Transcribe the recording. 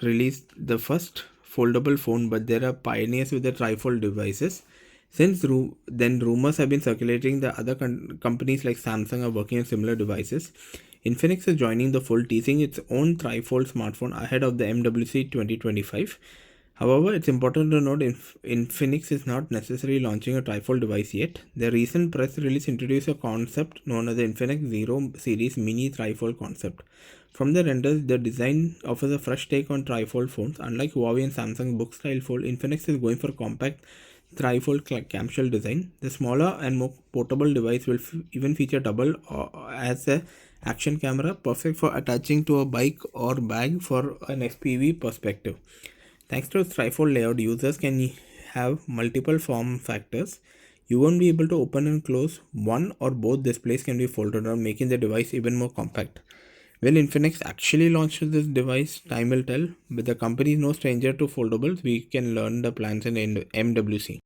released the first foldable phone, but there are pioneers with the trifold devices. Since then, rumors have been circulating that other companies like Samsung are working on similar devices. Infinix is joining the fold, teasing its own trifold smartphone ahead of the MWC 2025. However, it's important to note Infinix is not necessarily launching a trifold device yet. The recent press release introduced a concept known as the Infinix Zero Series Mini Trifold concept. From the renders, the design offers a fresh take on trifold phones. Unlike Huawei and Samsung book-style fold, Infinix is going for compact trifold clamshell design. The smaller and more portable device will even feature double as a action camera, perfect for attaching to a bike or bag for an FPV perspective. Thanks to its trifold layout, users can have multiple form factors. You won't be able to open and close. One or both displays can be folded down, making the device even more compact. Will Infinix actually launch this device? Time will tell, but the company is no stranger to foldables. We can learn the plans in MWC.